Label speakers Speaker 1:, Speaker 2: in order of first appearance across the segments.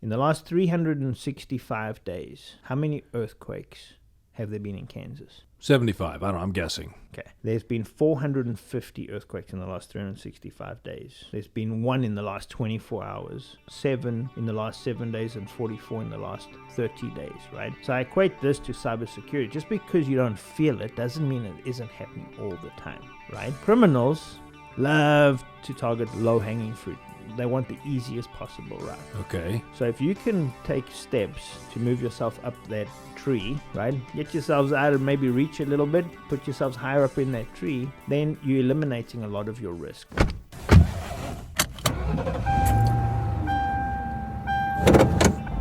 Speaker 1: In the last 365 days, how many earthquakes have there been in Kansas?
Speaker 2: 75. I'm guessing.
Speaker 1: Okay. There's been 450 earthquakes in the last 365 days. There's been 1 in the last 24 hours, 7 in the last 7 days, and 44 in the last 30 days, right? So I equate this to cybersecurity. Just because you don't feel it doesn't mean it isn't happening all the time, right? Criminals love to target low-hanging fruit. They want the easiest possible route.
Speaker 2: Okay.
Speaker 1: So if you can take steps to move yourself up that tree, right? Get yourselves out and maybe reach a little bit, put yourselves higher up in that tree, then you're eliminating a lot of your risk.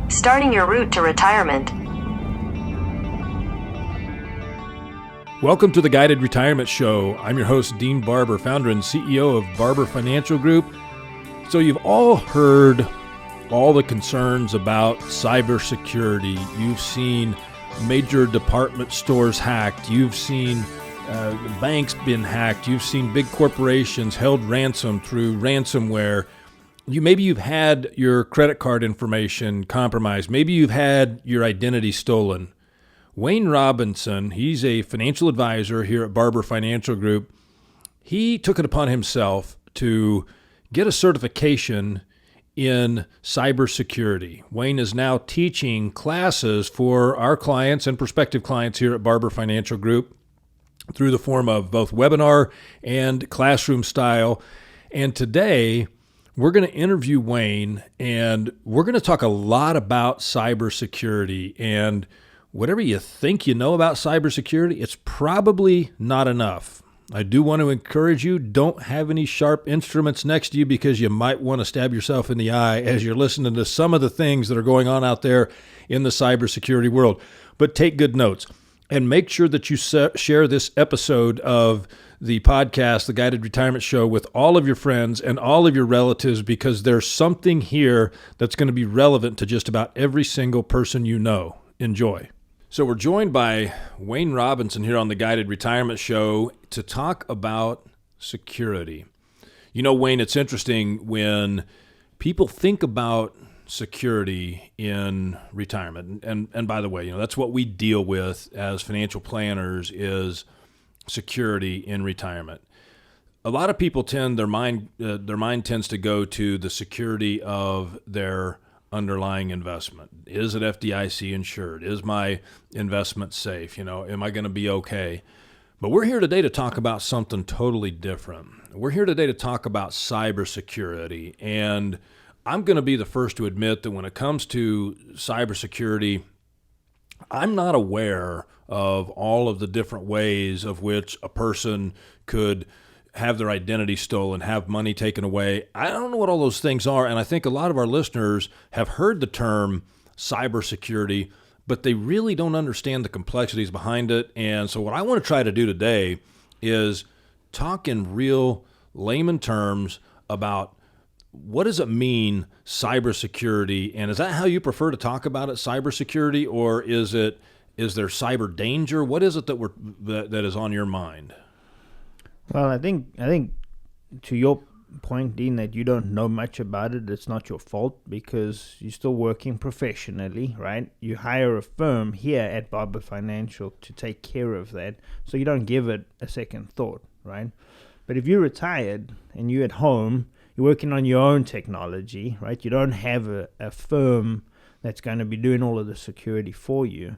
Speaker 3: Starting your route to retirement.
Speaker 2: Welcome to the Guided Retirement Show. I'm your host, Dean Barber, founder and CEO of Barber Financial Group. So you've all heard all the concerns about cybersecurity. You've seen major department stores hacked. You've seen banks been hacked. You've seen big corporations held ransom through ransomware. Maybe you've had your credit card information compromised. Maybe you've had your identity stolen. Wayne Robinson, he's a financial advisor here at Barber Financial Group. He took it upon himself to get a certification in cybersecurity. Wayne is now teaching classes for our clients and prospective clients here at Barber Financial Group through the form of both webinar and classroom style. And today, we're going to interview Wayne, and we're going to talk a lot about cybersecurity. And whatever you think you know about cybersecurity, it's probably not enough. I do want to encourage you, don't have any sharp instruments next to you because you might want to stab yourself in the eye as you're listening to some of the things that are going on out there in the cybersecurity world. But take good notes and make sure that you share this episode of the podcast, The Guided Retirement Show, with all of your friends and all of your relatives, because there's something here that's going to be relevant to just about every single person you know. Enjoy. So we're joined by Wayne Robinson here on the Guided Retirement Show to talk about security. You know, Wayne, it's interesting when people think about security in retirement. And by the way, you know, that's what we deal with as financial planners is security in retirement. A lot of people their mind tends to go to the security of their underlying investment. Is it FDIC insured? Is my investment safe? You know, am I going to be okay? But we're here today to talk about something totally different. We're here today to talk about cybersecurity. And I'm going to be the first to admit that when it comes to cybersecurity, I'm not aware of all of the different ways of which a person could have their identity stolen, have money taken away. I don't know what all those things are, and I think a lot of our listeners have heard the term cybersecurity, but they really don't understand the complexities behind it. And so what I want to try to do today is talk in real layman terms about what does it mean, cybersecurity, and is that how you prefer to talk about it, cybersecurity, or is there cyber danger? What is it that is on your mind?
Speaker 1: Well, I think to your point, Dean, that you don't know much about it, it's not your fault because you're still working professionally, right? You hire a firm here at Barber Financial to take care of that, so you don't give it a second thought, right? But if you're retired and you're at home, you're working on your own technology, right? You don't have a firm that's going to be doing all of the security for you.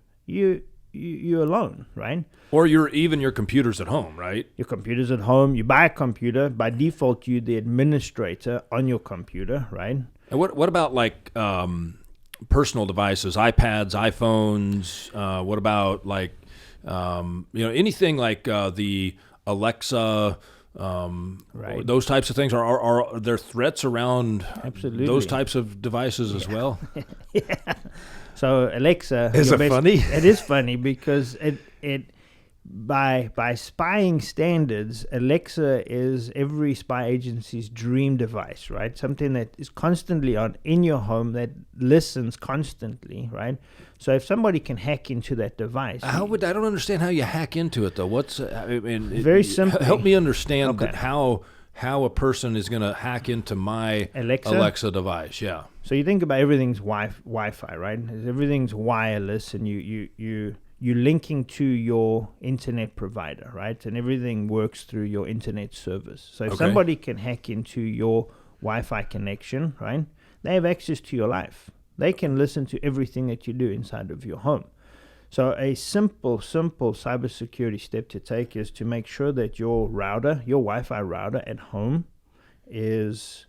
Speaker 1: You're alone, right?
Speaker 2: Or your computer's at home, right?
Speaker 1: Your computer's at home. You buy a computer. By default, you're the administrator on your computer, right?
Speaker 2: And what about like personal devices, iPads, iPhones? What about like anything like the Alexa? Right. Those types of things are there threats around
Speaker 1: Absolutely.
Speaker 2: Those types of devices as well?
Speaker 1: Yeah. So Alexa,
Speaker 2: is it funny?
Speaker 1: It is funny because it by spying standards, Alexa is every spy agency's dream device, right? Something that is constantly on in your home that listens constantly, right? So if somebody can hack into that device,
Speaker 2: I don't understand how you hack into it though. Very
Speaker 1: simply.
Speaker 2: Help me understand
Speaker 1: Okay.
Speaker 2: how a person is going to hack into my
Speaker 1: Alexa
Speaker 2: device. Yeah.
Speaker 1: So you think about everything's Wi-Fi, right? Everything's wireless, and you're linking to your internet provider, right? And everything works through your internet service. So if somebody can hack into your Wi-Fi connection, right, they have access to your life. They can listen to everything that you do inside of your home. So a simple cybersecurity step to take is to make sure that your Wi-Fi router at home is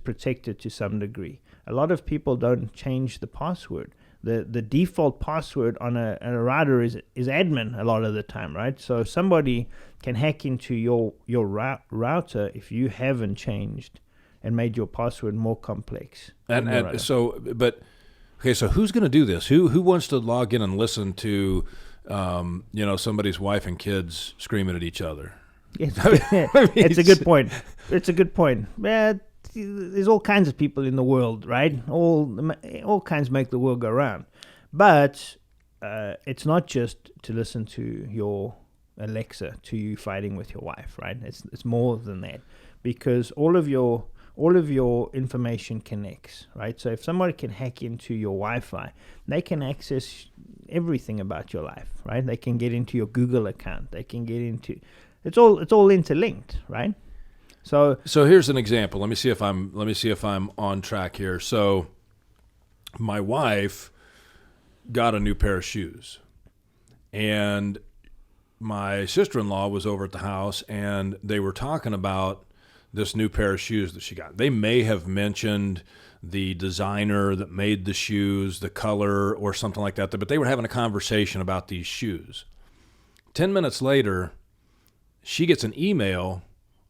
Speaker 1: protected to some degree. A lot of people don't change the password. The default password on a router is admin a lot of the time, right? So if somebody can hack into your router if you haven't changed and made your password more complex.
Speaker 2: So who's going to do this? Who wants to log in and listen to, somebody's wife and kids screaming at each other?
Speaker 1: It's a good point. It's a good point. There's all kinds of people in the world, right? All kinds make the world go round. But it's not just to listen to your Alexa, to you fighting with your wife, right? It's more than that, because all of your information connects, right? So if somebody can hack into your Wi-Fi, they can access everything about your life, right? They can get into your Google account. They can get into it's all interlinked, right? So
Speaker 2: here's an example. Let me see if I'm on track here. So my wife got a new pair of shoes, and my sister-in-law was over at the house, and they were talking about this new pair of shoes that she got. They may have mentioned the designer that made the shoes, the color, or something like that, but they were having a conversation about these shoes. 10 minutes later, she gets an email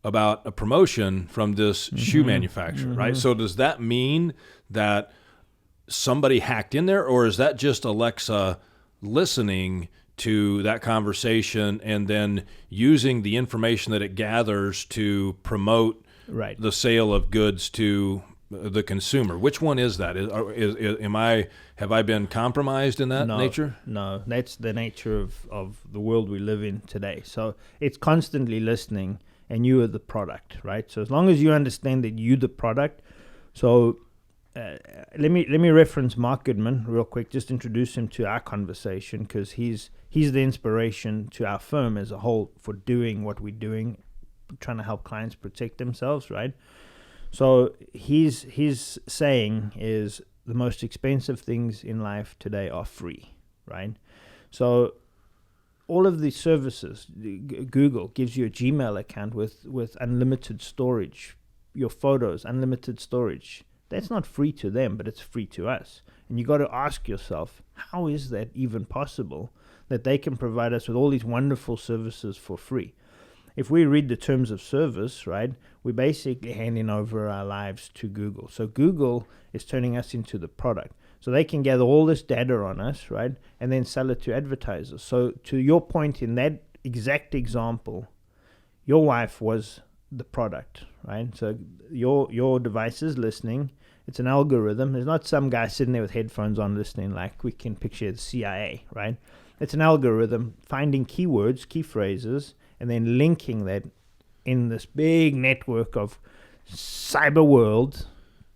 Speaker 2: about a promotion from this shoe manufacturer, right? So does that mean that somebody hacked in there, or is that just Alexa listening to that conversation and then using the information that it gathers to promote the sale of goods to the consumer? Which one is that? Have I been compromised in that nature?
Speaker 1: No, that's the nature of the world we live in today. So it's constantly listening, and you are the product, right? So as long as you understand that you're the product, so let me reference Mark Goodman real quick. Just introduce him to our conversation, because he's the inspiration to our firm as a whole for doing what we're doing, trying to help clients protect themselves, right? So his saying is the most expensive things in life today are free, right? So all of these services, Google gives you a Gmail account with unlimited storage, your photos, unlimited storage. That's not free to them, but it's free to us. And you got to ask yourself, how is that even possible that they can provide us with all these wonderful services for free? If we read the terms of service, right, we're basically handing over our lives to Google. So Google is turning us into the product. So they can gather all this data on us, right, and then sell it to advertisers. So to your point in that exact example, your wife was the product, right? So your device is listening. It's an algorithm. There's not some guy sitting there with headphones on listening like we can picture the CIA, right? It's an algorithm finding keywords, key phrases, and then linking that in this big network of cyber world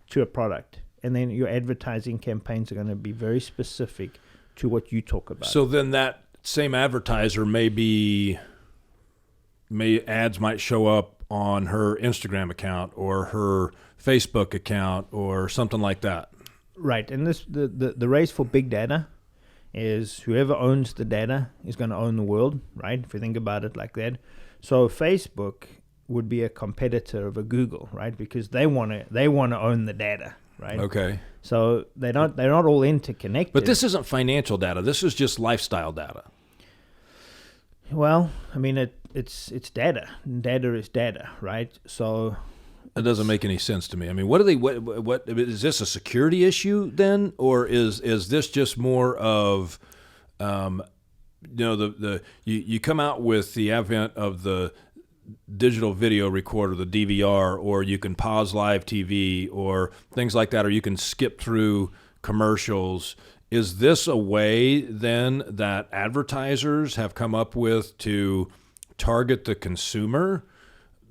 Speaker 1: to a product. And then your advertising campaigns are going to be very specific to what you talk about.
Speaker 2: So then that same advertiser ads might show up on her Instagram account or her Facebook account or something like that.
Speaker 1: Right. And this the race for big data is whoever owns the data is going to own the world, right? If you think about it like that. So Facebook would be a competitor of a Google, right? Because they want to own the data, right?
Speaker 2: Okay.
Speaker 1: So they're not all interconnected.
Speaker 2: But this isn't financial data. This is just lifestyle data.
Speaker 1: Well, I mean it's data. Data is data, right? So
Speaker 2: it doesn't make any sense to me. I mean, what is this a security issue then, or is this just more of, you come out with the advent of the digital video recorder, the DVR, or you can pause live TV or things like that, or you can skip through commercials. Is this a way then that advertisers have come up with to target the consumer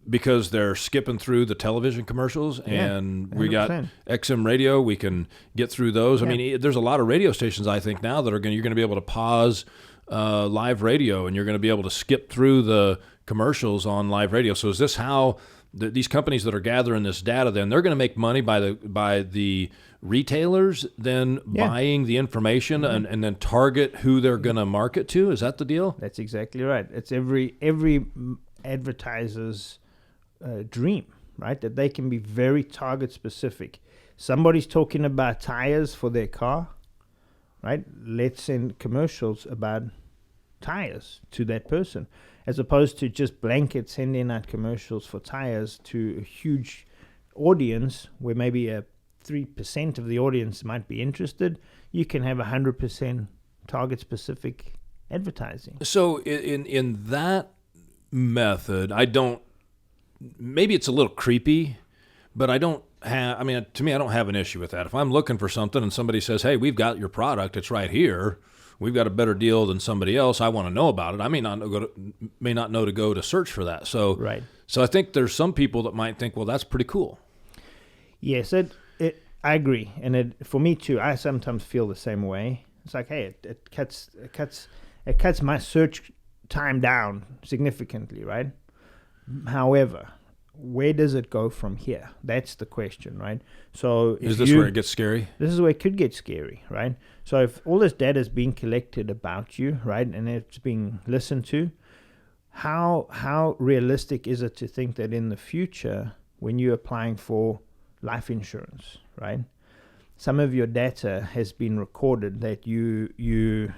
Speaker 2: because they're skipping through the television commercials, and we got
Speaker 1: 100%.
Speaker 2: XM radio. We can get through those. I mean, there's a lot of radio stations, I think, now that you're going to be able to pause live radio, and you're going to be able to skip through the commercials on live radio. So is this how these companies that are gathering this data, then they're going to make money by the retailers then buying the information and then target who they're going to market to? Is that the deal?
Speaker 1: That's exactly right. It's every advertiser's dream, right? That they can be very target specific. Somebody's talking about tires for their car, right? Let's send commercials about tires to that person, as opposed to just blanket sending out commercials for tires to a huge audience where maybe 3% of the audience might be interested. You can have 100% target specific advertising.
Speaker 2: So in that method, maybe it's a little creepy, but to me, I don't have an issue with that. If I'm looking for something and somebody says, hey, we've got your product, it's right here, we've got a better deal than somebody else, I want to know about it. I may not know to go to search for that. So,
Speaker 1: right.
Speaker 2: So I think there's some people that might think, well, that's pretty cool.
Speaker 1: Yes, I agree. And for me too, I sometimes feel the same way. It's like, hey, it cuts my search time down significantly, right? However, where does it go from here? That's the question, right? So
Speaker 2: is this where it gets scary?
Speaker 1: This is where it could get scary, right? So if all this data is being collected about you, right, and it's being listened to, how realistic is it to think that in the future, when you're applying for life insurance, right, some of your data has been recorded that you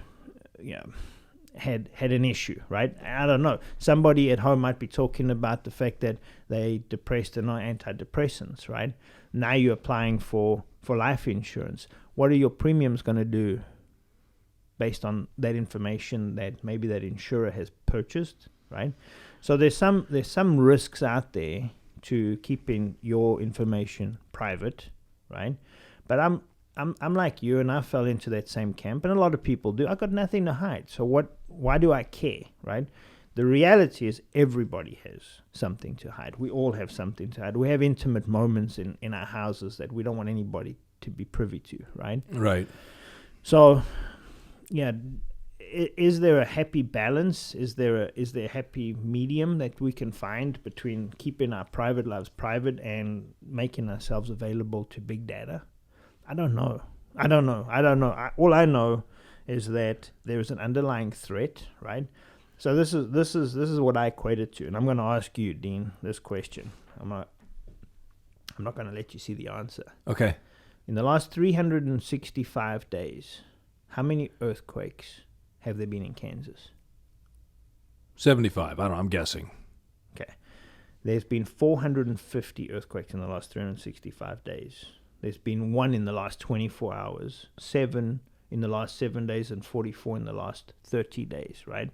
Speaker 1: had an issue, right? I don't know. Somebody at home might be talking about the fact that they depressed and on antidepressants, right? Now you're applying for life insurance. What are your premiums going to do based on that information that maybe that insurer has purchased, right? So there's some risks out there to keeping your information private, right? But I'm like you, and I fell into that same camp, and a lot of people do. I got nothing to hide, so why do I care, right? The reality is everybody has something to hide. We all have something to hide. We have intimate moments in our houses that we don't want anybody to be privy to, right?
Speaker 2: Right.
Speaker 1: So, yeah, is there a happy balance? Is there a happy medium that we can find between keeping our private lives private and making ourselves available to big data? I don't know. All I know is that there is an underlying threat, right? So this is what I equate it to, and I'm going to ask you, Dean, this question. I'm not going to let you see the answer.
Speaker 2: Okay.
Speaker 1: In the last 365 days, how many earthquakes have there been in Kansas?
Speaker 2: 75. I don't know. I'm guessing.
Speaker 1: Okay. There's been 450 earthquakes in the last 365 days. There's been 1 in the last 24 hours, 7 in the last 7 days, and 44 in the last 30 days, right?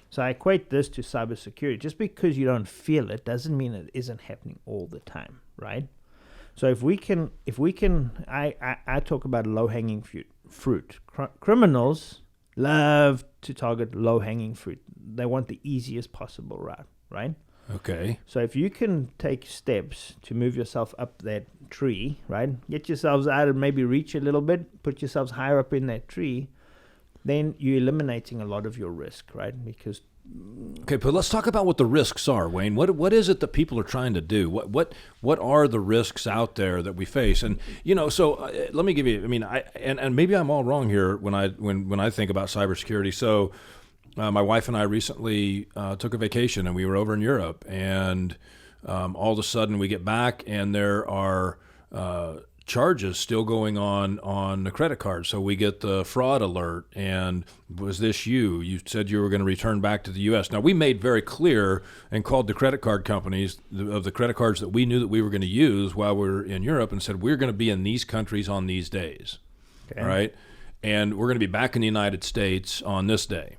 Speaker 1: So I equate this to cybersecurity. Just because you don't feel it doesn't mean it isn't happening all the time, right? So if we can, I talk about low-hanging fruit. Criminals love to target low-hanging fruit. They want the easiest possible route, right?
Speaker 2: Okay.
Speaker 1: So if you can take steps to move yourself up that tree, right? Get yourselves out and maybe reach a little bit, put yourselves higher up in that tree, then you're eliminating a lot of your risk, right? Because
Speaker 2: okay, but let's talk about what the risks are, Wayne. What is it that people are trying to do? What are the risks out there that we face? And so let me give you. I mean, and maybe I'm all wrong here when I think about cybersecurity. So my wife and I recently took a vacation, and we were over in Europe, and all of a sudden we get back, and there are charges still going on the credit card. So we get the fraud alert, and was this you? You said you were going to return back to the U.S. Now, we made very clear and called the credit card companies of the credit cards that we knew that we were going to use while we were in Europe and said, we're going to be in these countries on these days, okay. Right? And we're going to be back in the United States on this day.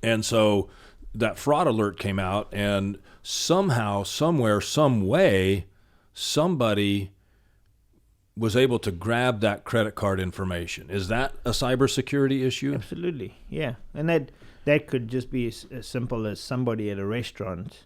Speaker 2: And so that fraud alert came out, and somehow, somewhere, some way, somebody was able to grab that credit card information. Is that a cybersecurity issue?
Speaker 1: Absolutely, yeah. And that could just be as simple as somebody at a restaurant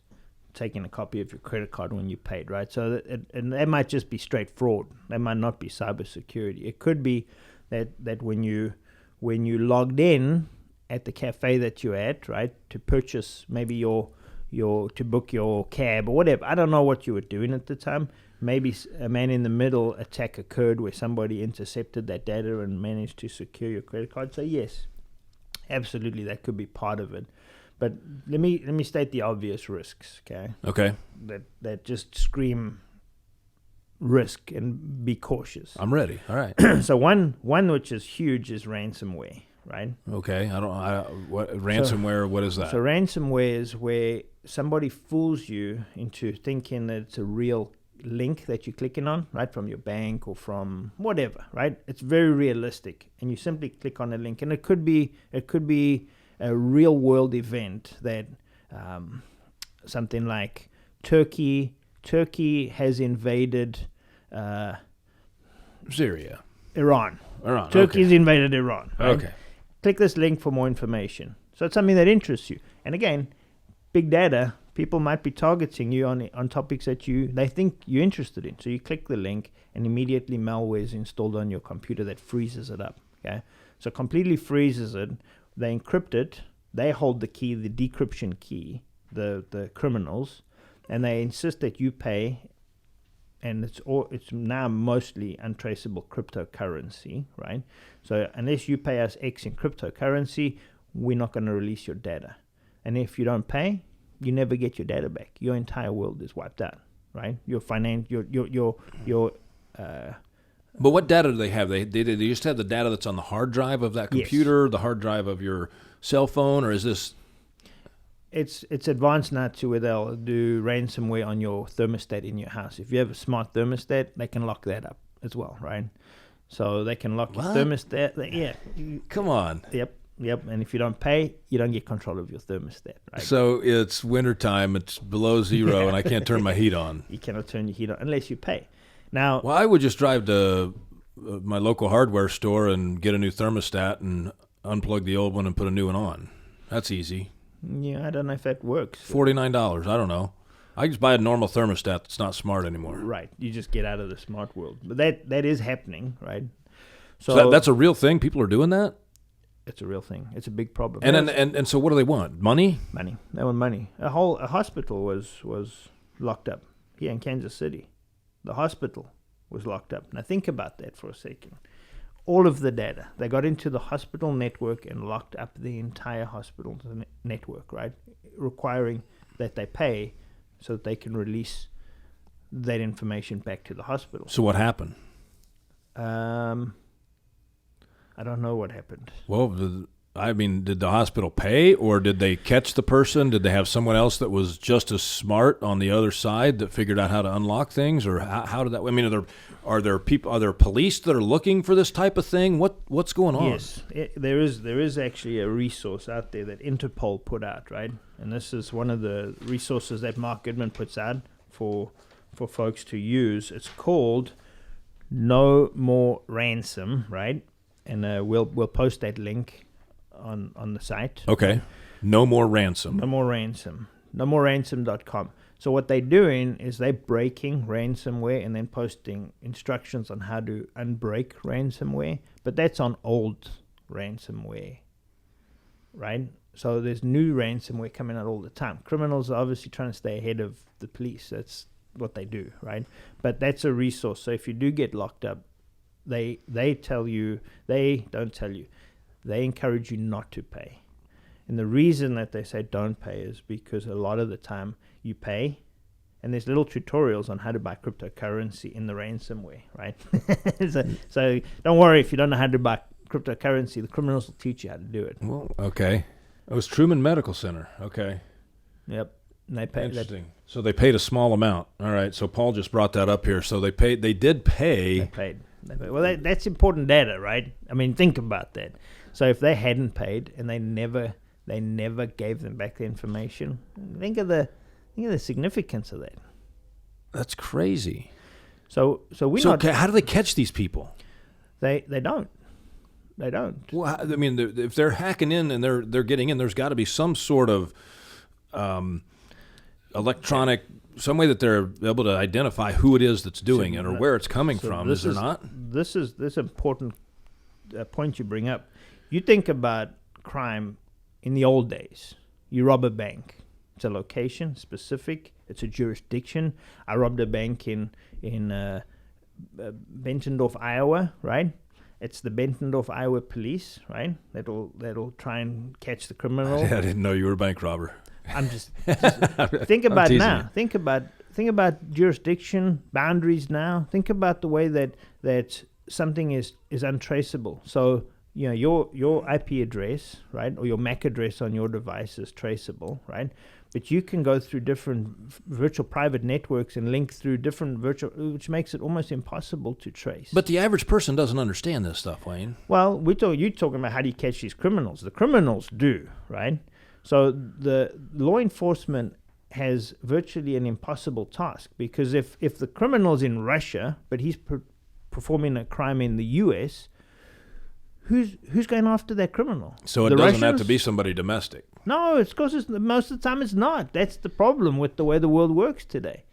Speaker 1: taking a copy of your credit card when you paid, right? So and that might just be straight fraud. That might not be cybersecurity. It could be that when you logged in at the cafe that you're at, right, to purchase maybe your to book your cab or whatever. I don't know what you were doing at the time. Maybe a man in the middle attack occurred where somebody intercepted that data and managed to secure your credit card. So yes, absolutely, that could be part of it. But let me state the obvious risks, okay?
Speaker 2: Okay.
Speaker 1: That just scream risk and be cautious.
Speaker 2: I'm ready. All right.
Speaker 1: So one which is huge is ransomware, right?
Speaker 2: Okay. What ransomware? What is that?
Speaker 1: So ransomware is where somebody fools you into thinking that it's a real link that you're clicking on, right, from your bank or from whatever, right? It's very realistic, and you simply click on a link, and it could be a real world event that something like Turkey has invaded
Speaker 2: Syria.
Speaker 1: Iran. Turkey's invaded Iran. Right?
Speaker 2: Okay.
Speaker 1: Click this link for more information. So it's something that interests you. And again, big data, people might be targeting you on topics that they think you're interested in. So you click the link, and immediately malware is installed on your computer that freezes it up. Okay. So completely freezes it. They encrypt it. They hold the key, the decryption key, the criminals, and they insist that you pay. And it's now mostly untraceable cryptocurrency, right? So unless you pay us X in cryptocurrency, we're not going to release your data. And if you don't pay, you never get your data back. Your entire world is wiped out, right?
Speaker 2: But what data do they have? They just have the data that's on the hard drive of that computer, yes. The hard drive of your cell phone, or is this?
Speaker 1: It's advanced now to where they'll do ransomware on your thermostat in your house. If you have a smart thermostat, they can lock that up as well, right? So they can lock your thermostat. Yeah.
Speaker 2: Come on.
Speaker 1: Yep. And if you don't pay, you don't get control of your thermostat, right?
Speaker 2: So it's wintertime, it's below zero, and I can't turn my heat on.
Speaker 1: You cannot turn your heat on unless you pay. Now,
Speaker 2: well, I would just drive to my local hardware store and get a new thermostat and unplug the old one and put a new one on. That's easy.
Speaker 1: Yeah, I don't know if that works.
Speaker 2: $49. I don't know. I just buy a normal thermostat that's not smart anymore.
Speaker 1: Right. You just get out of the smart world. But that is happening, right?
Speaker 2: So that's a real thing? People are doing that?
Speaker 1: It's a real thing. It's a big problem.
Speaker 2: And so what do they want? Money?
Speaker 1: Money. They want money. A hospital was locked up here in Kansas City. The hospital was locked up. Now think about that for a second. All of the data. They got into the hospital network and locked up the entire hospital network, right? Requiring that they pay so that they can release that information back to the hospital.
Speaker 2: So what happened?
Speaker 1: I don't know what happened.
Speaker 2: Well, did the hospital pay, or did they catch the person? Did they have someone else that was just as smart on the other side that figured out how to unlock things, or how did that? I mean, are there police that are looking for this type of thing? What's going on?
Speaker 1: Yes, there is actually a resource out there that Interpol put out, right? And this is one of the resources that Mark Goodman puts out for folks to use. It's called No More Ransom, right? And we'll post that link on the site.
Speaker 2: Okay. No More Ransom.
Speaker 1: No More Ransom. NoMoreRansom.com. So what they're doing is they're breaking ransomware and then posting instructions on how to unbreak ransomware. But that's on old ransomware, right? So there's new ransomware coming out all the time. Criminals are obviously trying to stay ahead of the police. That's what they do, right? But that's a resource. So if you do get locked up, they don't tell you, they encourage you not to pay. And the reason that they say don't pay is because a lot of the time you pay, and there's little tutorials on how to buy cryptocurrency in the ransomware, right? So don't worry if you don't know how to buy cryptocurrency. The criminals will teach you how to do it.
Speaker 2: Well, okay. It was Truman Medical Center. Okay.
Speaker 1: Yep. And they paid.
Speaker 2: Interesting. So they paid a small amount. All right. So Paul just brought that up here. So they paid. They did pay.
Speaker 1: They paid. Well, that's important data, right? I mean, think about that. So if they hadn't paid and they never gave them back the information, think of the significance of that.
Speaker 2: That's crazy.
Speaker 1: So
Speaker 2: how do they catch these people?
Speaker 1: They don't.
Speaker 2: Well, I mean, if they're hacking in and they're getting in, there's got to be some sort of electronic, some way that they're able to identify who it is that's doing it or where it's coming from, is there not?
Speaker 1: This is important point you bring up. You think about crime in the old days. You rob a bank. It's a location specific. It's a jurisdiction. I robbed a bank in Bentendorf, Iowa, right? It's the Bentendorf, Iowa police, right? That'll try and catch the criminal.
Speaker 2: I didn't know you were a bank robber.
Speaker 1: I'm just think about now. Think about jurisdiction boundaries now. Think about the way that something is untraceable. So your IP address, right, or your MAC address on your device is traceable, right? But you can go through different virtual private networks and link through different which makes it almost impossible to trace.
Speaker 2: But the average person doesn't understand this stuff, Wayne.
Speaker 1: Well, you're talking about how do you catch these criminals. The criminals do, right? So the law enforcement has virtually an impossible task, because if the criminal's in Russia, but he's performing a crime in the U.S., who's going after that criminal?
Speaker 2: So it doesn't have to be somebody domestic.
Speaker 1: No, it's because most of the time it's not. That's the problem with the way the world works today,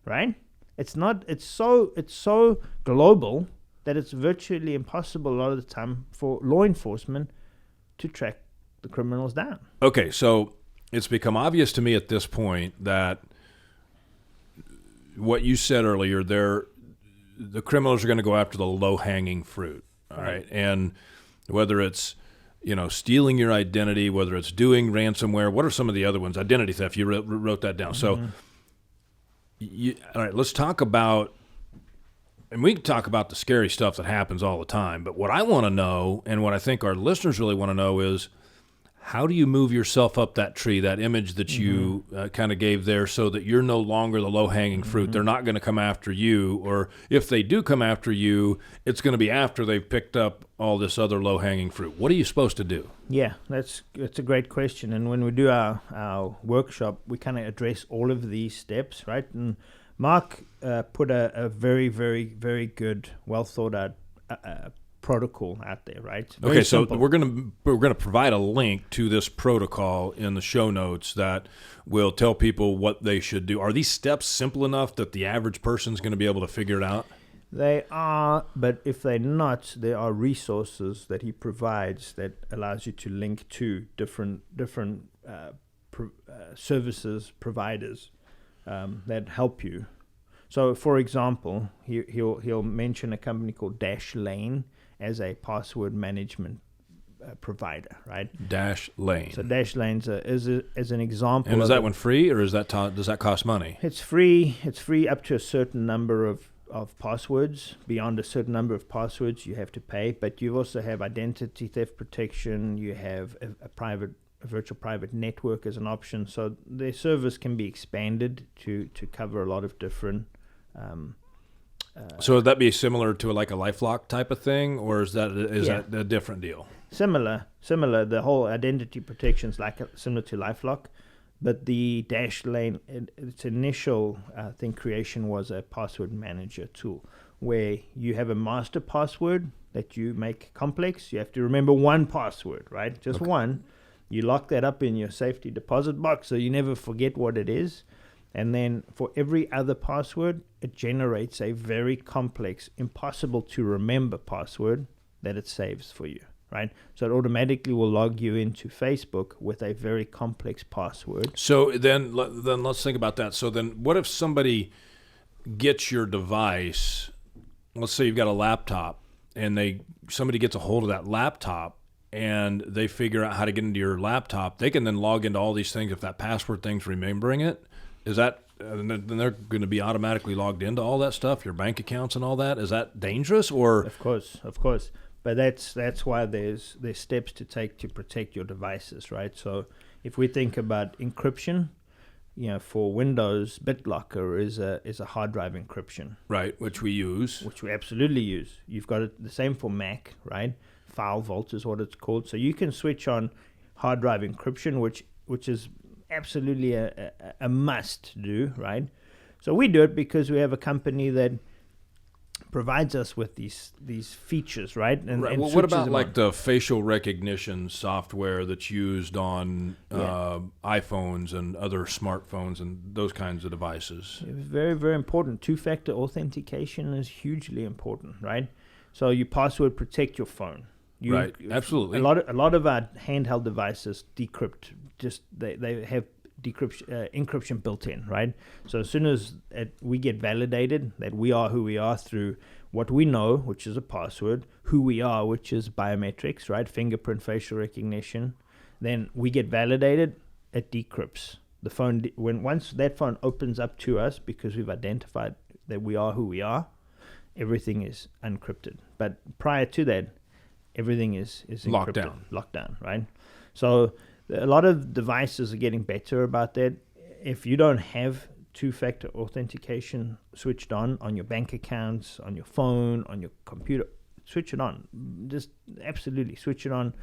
Speaker 1: right? It's not. It's so global that it's virtually impossible a lot of the time for law enforcement to track the criminals down.
Speaker 2: Okay, so it's become obvious to me at this point that what you said earlier, the criminals are going to go after the low-hanging fruit, all right? And whether it's stealing your identity, whether it's doing ransomware, what are some of the other ones? Identity theft, you wrote that down.
Speaker 1: Mm-hmm.
Speaker 2: So, all right, let's talk about, and we can talk about the scary stuff that happens all the time, but what I want to know, and what I think our listeners really want to know is, how do you move yourself up that tree, that image that you kind of gave there, so that you're no longer the low-hanging fruit? They're not going to come after you, or if they do come after you, it's going to be after they've picked up all this other low-hanging fruit. What are you supposed to do?
Speaker 1: Yeah, that's a great question. And when we do our workshop, we kind of address all of these steps, right? And Mark put a very, very, very good, well-thought-out protocol out there, right?
Speaker 2: Okay, so we're gonna provide a link to this protocol in the show notes that will tell people what they should do. Are these steps simple enough that the average person's going to be able to figure it out?
Speaker 1: They are, but if they're not, there are resources that he provides that allows you to link to different services providers that help you. So, for example, he'll mention a company called Dashlane as a password management provider, right?
Speaker 2: Dashlane.
Speaker 1: So Dashlane is an example.
Speaker 2: And is that one free, or does that cost money?
Speaker 1: It's free. It's free up to a certain number of passwords. Beyond a certain number of passwords, you have to pay. But you also have identity theft protection. You have a virtual private network as an option. So their service can be expanded to cover a lot of different.
Speaker 2: So would that be similar to like a LifeLock type of thing, or is that a different deal?
Speaker 1: Similar. The whole identity protection is similar to LifeLock, but the Dashlane, its initial creation was a password manager tool where you have a master password that you make complex. You have to remember one password, right? Just one. You lock that up in your safety deposit box so you never forget what it is. And then for every other password, it generates a very complex, impossible to remember password that it saves for you, right? So it automatically will log you into Facebook with a very complex password.
Speaker 2: So then let's think about that. So then what if somebody gets your device, let's say you've got a laptop, and somebody gets a hold of that laptop, and they figure out how to get into your laptop, they can then log into all these things if that password thing's remembering it. Is that then they're going to be automatically logged into all that stuff, your bank accounts and all that? Is that dangerous, or?
Speaker 1: Of course. But that's why there's steps to take to protect your devices, right? So if we think about encryption, for Windows, BitLocker is a hard drive encryption,
Speaker 2: right? Which we
Speaker 1: absolutely use. You've got it the same for Mac, right? File Vault is what it's called. So you can switch on hard drive encryption, which is absolutely a must do, right? So we do it because we have a company that provides us with these features, right?
Speaker 2: Right. Well, what about like the facial recognition software that's used on iPhones and other smartphones and those kinds of devices?
Speaker 1: It's very, very important. Two-factor authentication is hugely important, right? So you password protect your phone.
Speaker 2: Right. Absolutely.
Speaker 1: A lot of our handheld devices decrypt. They have encryption built in, right? So as soon as we get validated that we are who we are through what we know, which is a password, who we are, which is biometrics, right? Fingerprint, facial recognition, then we get validated, it decrypts. The phone, once that phone opens up to us because we've identified that we are who we are, everything is encrypted. But prior to that, everything is encrypted, locked down, right? So a lot of devices are getting better about that. If you don't have two-factor authentication switched on your bank accounts, on your phone, on your computer, switch it on. Just absolutely switch it on.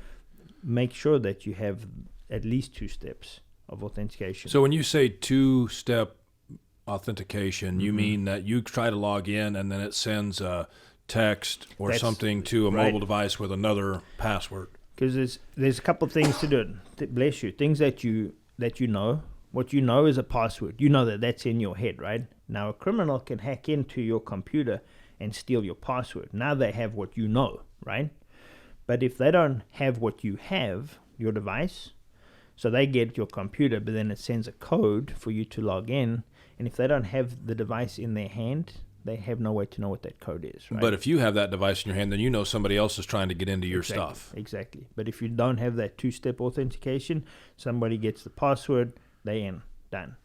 Speaker 1: Make sure that you have at least 2 steps of authentication.
Speaker 2: So when you say 2-step authentication, you mean that you try to log in and then it sends a text or something to a mobile device with another password?
Speaker 1: Because there's a couple of things to do it. Bless you. Things that you know. What you know is a password. You know that's in your head, right? Now a criminal can hack into your computer and steal your password. Now they have what you know, right? But if they don't have what you have, your device, so they get your computer, but then it sends a code for you to log in. And if they don't have the device in their hand, they have no way to know what that code is, right?
Speaker 2: But if you have that device in your hand, then you know somebody else is trying to get into your stuff.
Speaker 1: Exactly. But if you don't have that 2-step authentication, somebody gets the password, they in, done,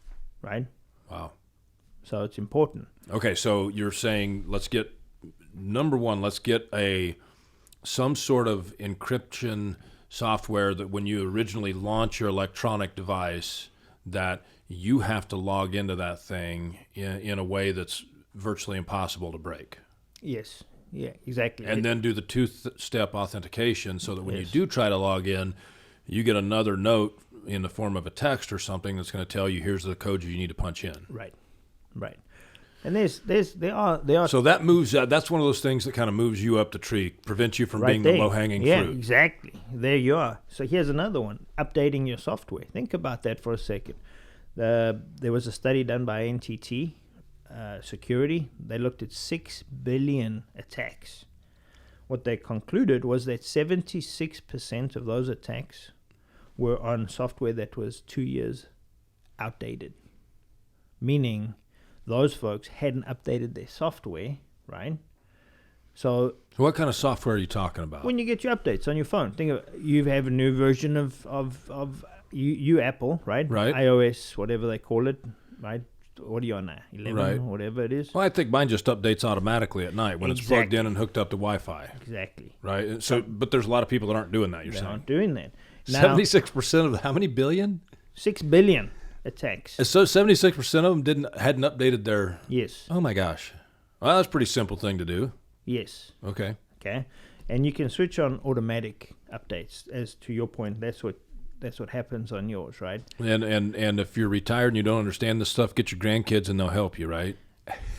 Speaker 1: right?
Speaker 2: Wow.
Speaker 1: So it's important.
Speaker 2: Okay, so you're saying let's get some sort of encryption software that when you originally launch your electronic device, that you have to log into that thing in a way that's virtually impossible to break.
Speaker 1: Yes. Yeah, exactly.
Speaker 2: And then do the 2-step authentication so that when you do try to log in, you get another note in the form of a text or something that's going to tell you here's the code you need to punch in.
Speaker 1: Right. And there are.
Speaker 2: So that moves. That's one of those things that kind of moves you up the tree, prevents you from being the low-hanging fruit.
Speaker 1: Yeah, exactly. There you are. So here's another one: updating your software. Think about that for a second. There was a study done by NTT Security. They looked at 6 billion attacks. What they concluded was that 76% of those attacks were on software that was 2 years outdated, meaning those folks hadn't updated their software, right? So
Speaker 2: what kind of software are you talking about?
Speaker 1: When you get your updates on your phone, think of you have a new version of you Apple, right?
Speaker 2: Right.
Speaker 1: iOS, whatever they call it, right? What are you on now? 11
Speaker 2: right.
Speaker 1: or whatever it is?
Speaker 2: Well, I think mine just updates automatically at night when it's plugged in and hooked up to Wi-Fi.
Speaker 1: Exactly.
Speaker 2: Right. So, but there's a lot of people that aren't doing that. You're saying
Speaker 1: aren't doing that.
Speaker 2: Now, 76% of how many billion?
Speaker 1: 6 billion attacks.
Speaker 2: So 76% of them hadn't updated their.
Speaker 1: Yes.
Speaker 2: Oh my gosh. Well, that's a pretty simple thing to do.
Speaker 1: Yes.
Speaker 2: Okay.
Speaker 1: And you can switch on automatic updates. As to your point, that's what happens on yours, right?
Speaker 2: And if you're retired and you don't understand this stuff, get your grandkids and they'll help you, right?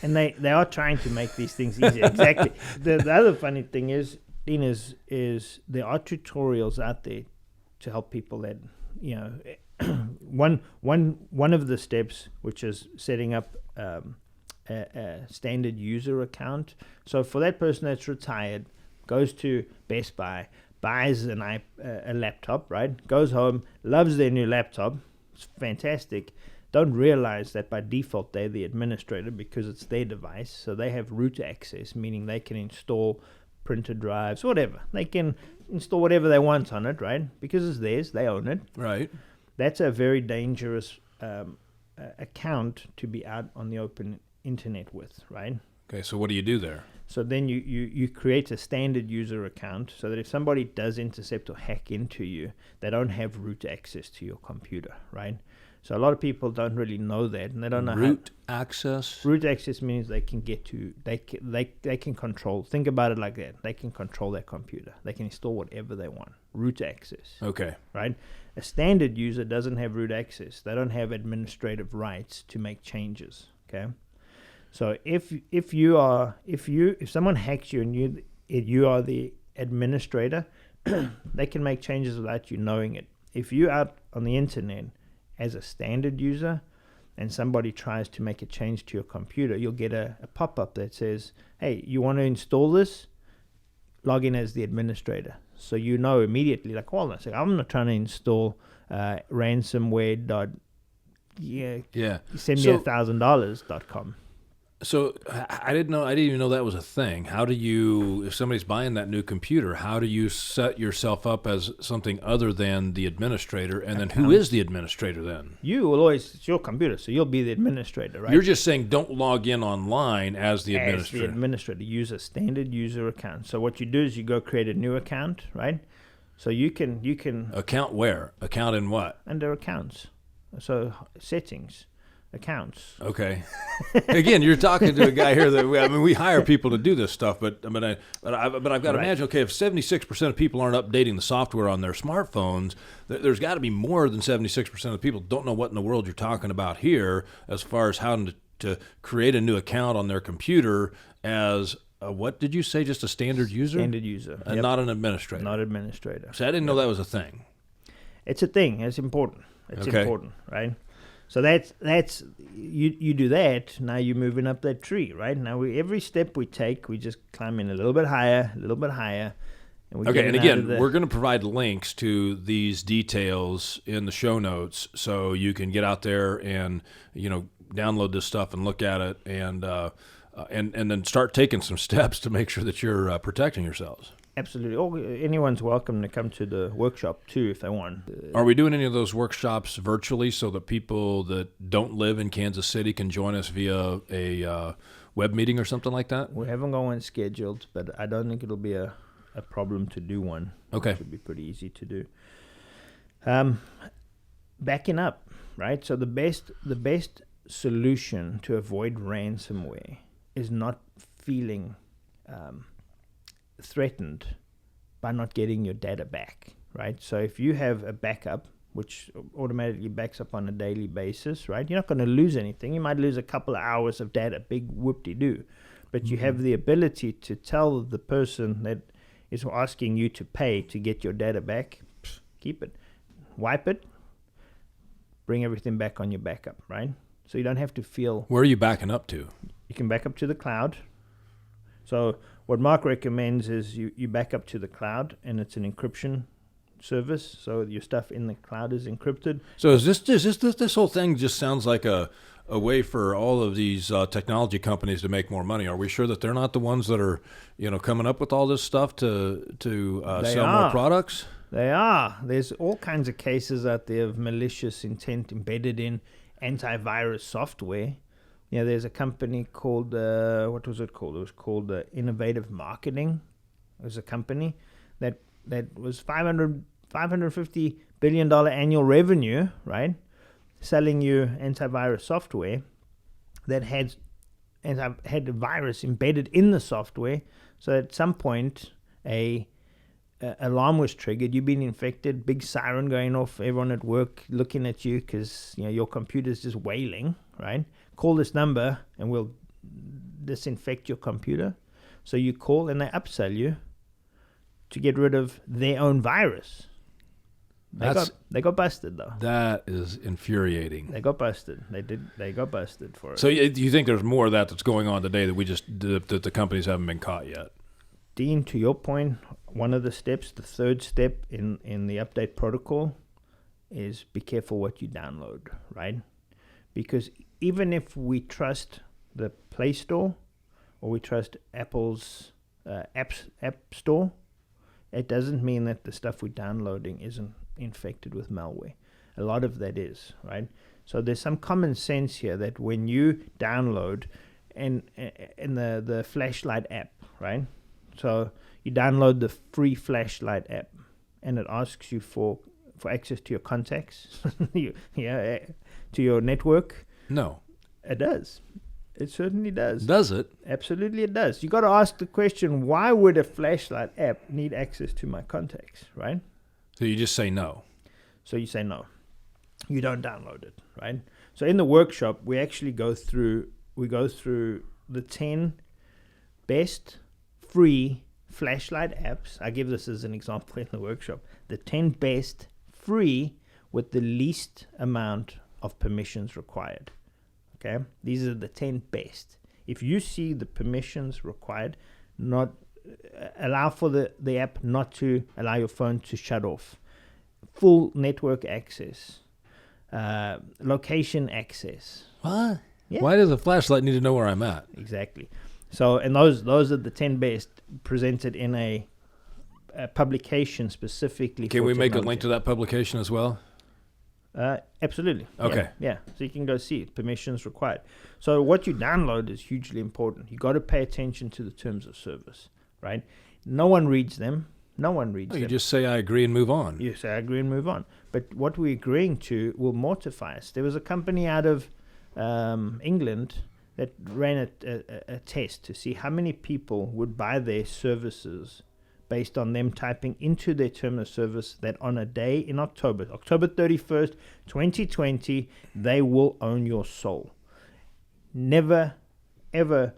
Speaker 1: And they are trying to make these things easier. Exactly. The other funny thing is, Dean, is there are tutorials out there to help people that, you know, one of the steps, which is setting up a standard user account. So for that person that's retired, goes to Best Buy, buys a laptop, right? Goes home, loves their new laptop. It's fantastic. Don't realize that by default they're the administrator because it's their device. So they have root access, meaning they can install printed drives, whatever. They can install whatever they want on it, right? Because it's theirs, they own it.
Speaker 2: Right.
Speaker 1: That's a very dangerous account to be out on the open internet with, right?
Speaker 2: Okay, so what do you do there?
Speaker 1: So then you create a standard user account so that if somebody does intercept or hack into you, they don't have root access to your computer, right? So a lot of people don't really know that, and they don't know
Speaker 2: root access.
Speaker 1: Root access means they can get to they can control. Think about it like that. They can control their computer. They can install whatever they want. Root access.
Speaker 2: Okay.
Speaker 1: Right. A standard user doesn't have root access. They don't have administrative rights to make changes. Okay. So if someone hacks you and you are the administrator, they can make changes without you knowing it. If you're out on the internet as a standard user and somebody tries to make a change to your computer, you'll get a pop-up that says, hey, you want to install this? Log in as the administrator. So you know immediately, like, hold on a second, I'm not trying to install ransomware. Send me $1,000.com.
Speaker 2: So I didn't even know that was a thing. How do you, if somebody's buying that new computer, how do you set yourself up as something other than the administrator? And then who is the administrator then?
Speaker 1: You will always, it's your computer, so you'll be the administrator, right?
Speaker 2: You're just saying don't log in online as the administrator.
Speaker 1: As the administrator, use a standard user account. So what you do is you go create a new account, right? So you can
Speaker 2: account where? Account in what?
Speaker 1: Under accounts. So settings. Accounts.
Speaker 2: Okay. Again, you're talking to a guy here that we hire people to do this stuff, but I've got to imagine. Okay, if 76% of people aren't updating the software on their smartphones, there's got to be more than 76% of people don't know what in the world you're talking about here, as far as how to create a new account on their computer as what did you say? Just a standard user.
Speaker 1: Standard user,
Speaker 2: and not an administrator.
Speaker 1: Not administrator.
Speaker 2: So I didn't know that was a thing.
Speaker 1: It's a thing. It's important. It's important, right? So that's you do that. Now you're moving up that tree, right? Now every step we take, we just climb in a little bit higher, And
Speaker 2: and again, we're going to provide links to these details in the show notes, so you can get out there and download this stuff and look at it, and then start taking some steps to make sure that you're protecting yourselves.
Speaker 1: Absolutely. Anyone's welcome to come to the workshop too if they want.
Speaker 2: Are we doing any of those workshops virtually so that people that don't live in Kansas City can join us via a web meeting or something like that?
Speaker 1: We haven't got one scheduled, but I don't think it'll be a problem to do one.
Speaker 2: Okay.
Speaker 1: It should be pretty easy to do. Backing up, right? So the best solution to avoid ransomware is not feeling threatened by not getting your data back, right? So if you have a backup, which automatically backs up on a daily basis, right? You're not going to lose anything. You might lose a couple of hours of data, big whoop-de-doo. But you have the ability to tell the person that is asking you to pay to get your data back, keep it, wipe it, bring everything back on your backup, right? So you don't have to feel...
Speaker 2: Where are you backing up to?
Speaker 1: You can back up to the cloud. So what Mark recommends is you back up to the cloud, and it's an encryption service. So your stuff in the cloud is encrypted.
Speaker 2: So is this whole thing just sounds like a way for all of these technology companies to make more money? Are we sure that they're not the ones that are, coming up with all this stuff to sell more products?
Speaker 1: They are. There's all kinds of cases out there of malicious intent embedded in antivirus software. There's a company called, what was it called? It was called Innovative Marketing. It was a company that was $550 billion annual revenue, right? Selling you antivirus software that had a virus embedded in the software. So at some point, a alarm was triggered. You've been infected, big siren going off, everyone at work looking at you because your computer's just wailing, right? Call this number and we'll disinfect your computer. So you call and they upsell you to get rid of their own virus. They got busted though.
Speaker 2: That is infuriating.
Speaker 1: They got busted. They got busted for it.
Speaker 2: So you think there's more of that that's going on today that the companies haven't been caught yet?
Speaker 1: Dean, to your point, one of the steps, the third step in the update protocol is be careful what you download, right? Because even if we trust the Play Store or we trust Apple's App Store, it doesn't mean that the stuff we're downloading isn't infected with malware. A lot of that is, right? So there's some common sense here that when you download in the Flashlight app, right? So you download the free Flashlight app and it asks you for access to your contacts, to your network.
Speaker 2: No.
Speaker 1: It does. It certainly does.
Speaker 2: Does it?
Speaker 1: Absolutely it does. You got to ask the question, why would a Flashlight app need access to my contacts, right?
Speaker 2: So you just say no.
Speaker 1: So you say no. You don't download it, right? So in the workshop, we actually go through we go through the 10 best free flashlight apps. I give this as an example in the workshop. The 10 best free with the least amount of permissions required. Okay, these are the 10 best. If you see the permissions required, not allow for the app not to allow your phone to shut off, full network access, location access.
Speaker 2: What?
Speaker 1: Yeah.
Speaker 2: Why does a flashlight need to know where I'm at?
Speaker 1: Exactly. So, and those are the 10 best presented in a publication specifically.
Speaker 2: Can we make a
Speaker 1: technology.
Speaker 2: link to that publication as well?
Speaker 1: Absolutely.
Speaker 2: Okay.
Speaker 1: Yeah. So you can go see it. Permissions required. So what you download is hugely important. You got to pay attention to the terms of service, right? No one reads them.
Speaker 2: You just say, I agree and move on.
Speaker 1: You say, I agree and move on. But what we're agreeing to will mortify us. There was a company out of England that ran a test to see how many people would buy their services based on them typing into their term of service that on a day in October 31st, 2020, they will own your soul. Never, ever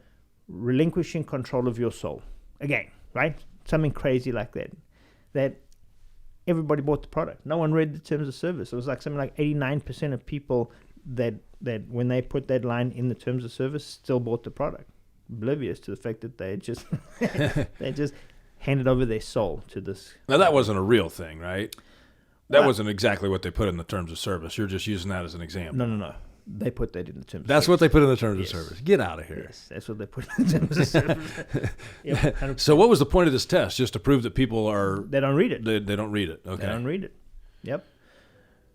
Speaker 1: relinquishing control of your soul. Again, right? Something crazy like that. That everybody bought the product. No one read the terms of service. It was like something like 89% of people that when they put that line in the terms of service still bought the product. Oblivious to the fact that they just handed over their soul to this.
Speaker 2: Now, that wasn't a real thing, right? That wasn't exactly what they put in the terms of service. You're just using that as an example.
Speaker 1: No. They put that in the terms of service.
Speaker 2: That's what they put in the terms of service. Get out of here.
Speaker 1: Yes, that's what they put in the terms of service. Yep,
Speaker 2: so what was the point of this test? Just to prove that people are...
Speaker 1: They don't read it.
Speaker 2: They don't read it. Okay.
Speaker 1: They don't read it. Yep.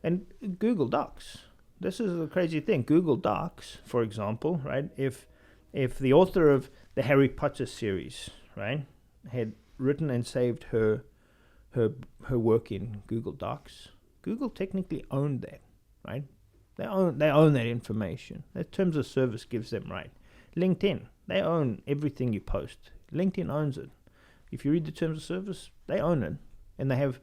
Speaker 1: And Google Docs. This is a crazy thing. Google Docs, for example, right? If the author of the Harry Potter series, right, had written and saved her work in Google Docs, Google technically owned that, right? They own that information. That terms of service gives them right. LinkedIn, they own everything you post. LinkedIn owns it. If you read the terms of service, they own it, and they have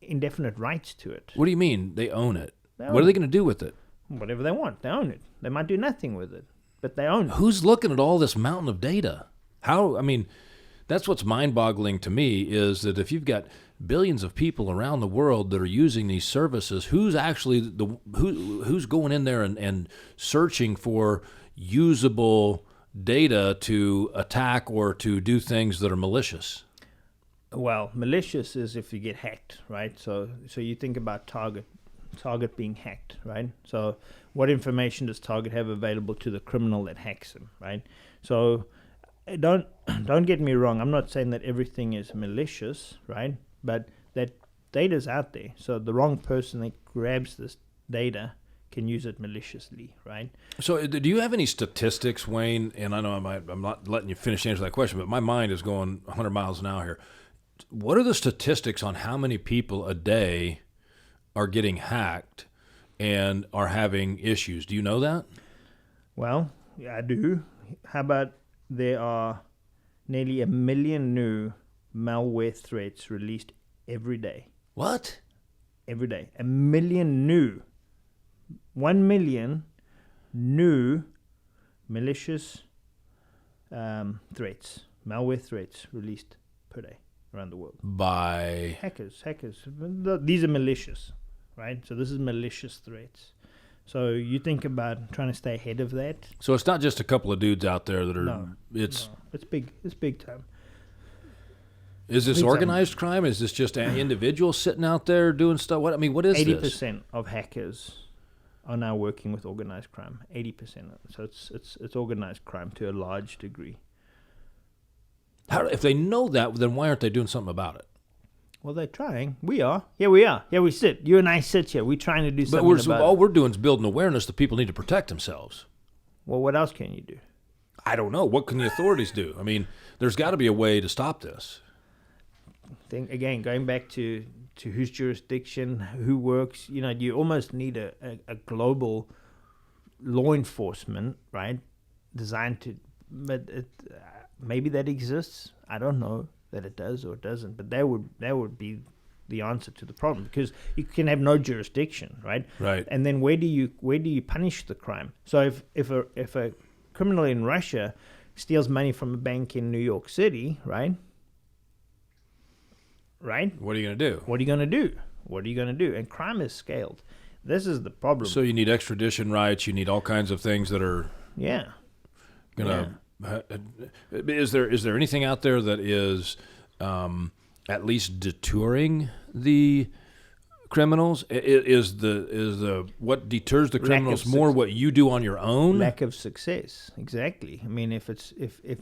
Speaker 1: indefinite rights to it.
Speaker 2: What do you mean they own it? What are they going to do with it?
Speaker 1: Whatever they want. They own it. They might do nothing with it, but they own it.
Speaker 2: Who's looking at all this mountain of data? That's what's mind-boggling to me, is that if you've got billions of people around the world that are using these services, who's actually who's going in there and searching for usable data to attack or to do things that are malicious?
Speaker 1: Well, malicious is if you get hacked, right? So you think about Target being hacked, right? So what information does Target have available to the criminal that hacks them, right? So don't get me wrong. I'm not saying that everything is malicious, right? But that data's out there. So the wrong person that grabs this data can use it maliciously, right?
Speaker 2: So do you have any statistics, Wayne? And I know I'm not letting you finish answering that question, but my mind is going 100 miles an hour here. What are the statistics on how many people a day are getting hacked and are having issues? Do you know that?
Speaker 1: Well, yeah, I do. How about there are nearly 1 million new malware threats released every day.
Speaker 2: What?
Speaker 1: Every day. 1 million new. 1 million new malicious threats, malware threats released per day around the world.
Speaker 2: By?
Speaker 1: Hackers. These are malicious, right? So this is malicious threats. So you think about trying to stay ahead of that.
Speaker 2: So it's not just a couple of dudes out there that are...
Speaker 1: No, it's big. It's big time.
Speaker 2: Is this organized crime? Is this just an individual sitting out there doing stuff? What is
Speaker 1: 80%
Speaker 2: this?
Speaker 1: 80% of hackers are now working with organized crime. 80%. So it's organized crime to a large degree.
Speaker 2: If they know that, then why aren't they doing something about it?
Speaker 1: Well, they're trying. We are. Yeah, we are. Yeah, we sit. You and I sit here. We're trying to do something about it.
Speaker 2: All we're doing is building awareness that people need to protect themselves.
Speaker 1: Well, what else can you do?
Speaker 2: I don't know. What can the authorities do? I mean, there's got to be a way to stop this.
Speaker 1: Again, going back to whose jurisdiction, who works, you almost need a global law enforcement, right, designed to, but maybe that exists. I don't know that it does or it doesn't, but that would be the answer to the problem, because you can have no jurisdiction, right?
Speaker 2: Right.
Speaker 1: And then where do you punish the crime? So if a criminal in Russia steals money from a bank in New York City, right?
Speaker 2: What are you going to do?
Speaker 1: What are you going to do? And crime is scaled. This is the problem.
Speaker 2: So you need extradition rights. You need all kinds of things that are going to. Is there anything out there that is at least deterring the criminals? Is the what deters the criminals more what you do on your own?
Speaker 1: Lack of success. Exactly. I mean, if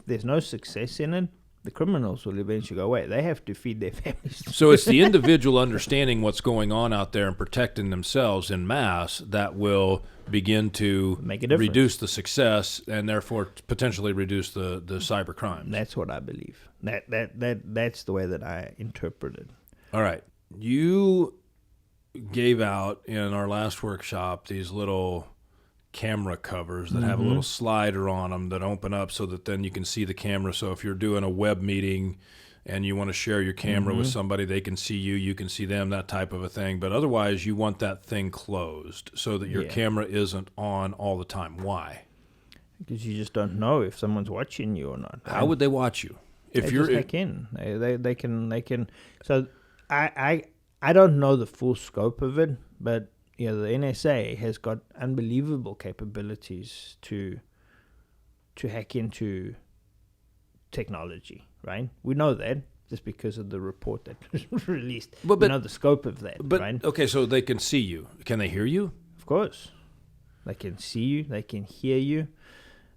Speaker 1: there's no success in it, the criminals will eventually go away. They have to feed their families.
Speaker 2: So it's the individual understanding what's going on out there and protecting themselves in mass that will begin to
Speaker 1: make a difference,
Speaker 2: reduce the success, and therefore potentially reduce the cyber crimes.
Speaker 1: That's what I believe. That's the way that I interpret it.
Speaker 2: All right. You gave out in our last workshop these little camera covers that have a little slider on them that open up so that then you can see the camera. So if you're doing a web meeting and you want to share your camera with somebody, they can see you, you can see them, that type of a thing. But otherwise, you want that thing closed so that your camera isn't on all the time. Why?
Speaker 1: Because you just don't know if someone's watching you or not. Right?
Speaker 2: How would they watch you?
Speaker 1: If you're just hack in. They can. So I don't know the full scope of it, but the NSA has got unbelievable capabilities to hack into technology, right? We know that just because of the report that was released. But we know the scope of that, right?
Speaker 2: Okay, so they can see you. Can they hear you?
Speaker 1: Of course. They can see you. They can hear you.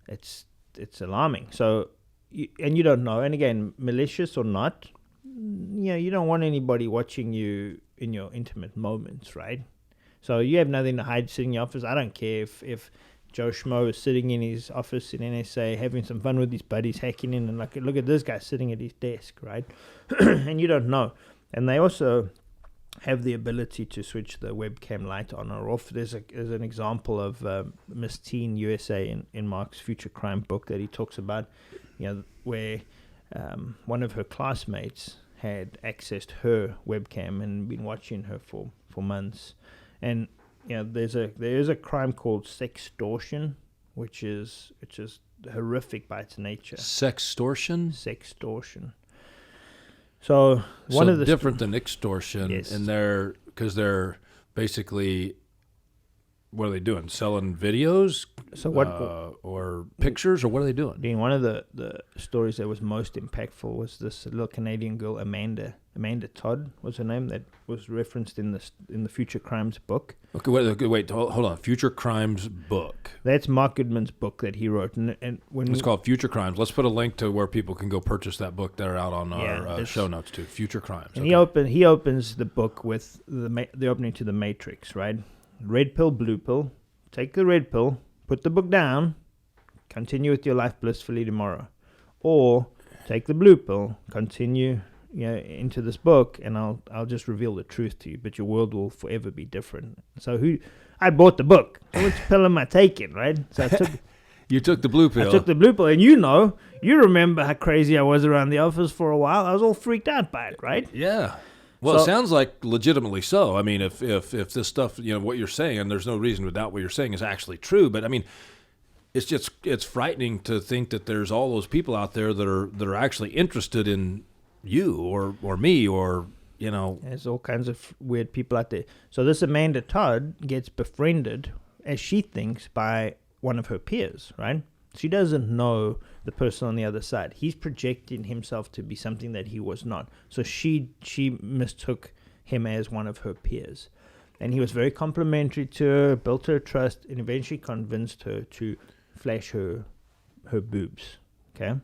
Speaker 1: It's alarming. So, you don't know. And again, malicious or not, you don't want anybody watching you in your intimate moments, right? So you have nothing to hide sitting in your office. I don't care if Joe Schmo is sitting in his office in NSA having some fun with his buddies, hacking in, and like, look at this guy sitting at his desk, right? And you don't know. And they also have the ability to switch the webcam light on or off. There's an example of Miss Teen USA in Mark's Future Crime book that he talks about, where one of her classmates had accessed her webcam and been watching her for months. And there is a crime called sextortion, which is horrific by its nature.
Speaker 2: Sextortion?
Speaker 1: Sextortion. So one of the
Speaker 2: different than extortion,
Speaker 1: yes.
Speaker 2: And they're basically, what are they doing? Selling videos?
Speaker 1: So what
Speaker 2: or pictures, or what are they doing?
Speaker 1: One of the stories that was most impactful was this little Canadian girl, Amanda Todd was her name, that was referenced in the Future Crimes book.
Speaker 2: Okay, wait, hold on. Future Crimes book.
Speaker 1: That's Mark Goodman's book that he wrote, and when
Speaker 2: it's called Future Crimes. Let's put a link to where people can go purchase that book. They're out on our show notes too. Future Crimes.
Speaker 1: And he opens the book with the opening to the Matrix, right? Red pill, blue pill. Take the red pill, put the book down, continue with your life blissfully tomorrow. Or take the blue pill, continue into this book, and I'll just reveal the truth to you, but your world will forever be different. So I bought the book. So which pill am I taking, right? So I took
Speaker 2: You took the blue pill.
Speaker 1: I took the blue pill, and you remember how crazy I was around the office for a while. I was all freaked out by it, right?
Speaker 2: Yeah. Well, it sounds like legitimately so. I mean, if this stuff, what you're saying, and there's no reason to doubt what you're saying is actually true, but I mean, it's frightening to think that there's all those people out there that are actually interested in you or me or.
Speaker 1: There's all kinds of weird people out there. So this Amanda Todd gets befriended, as she thinks, by one of her peers, right? She doesn't know the person on the other side. He's projecting himself to be something that he was not. So she mistook him as one of her peers. And he was very complimentary to her, built her trust, and eventually convinced her to flash her boobs, okay?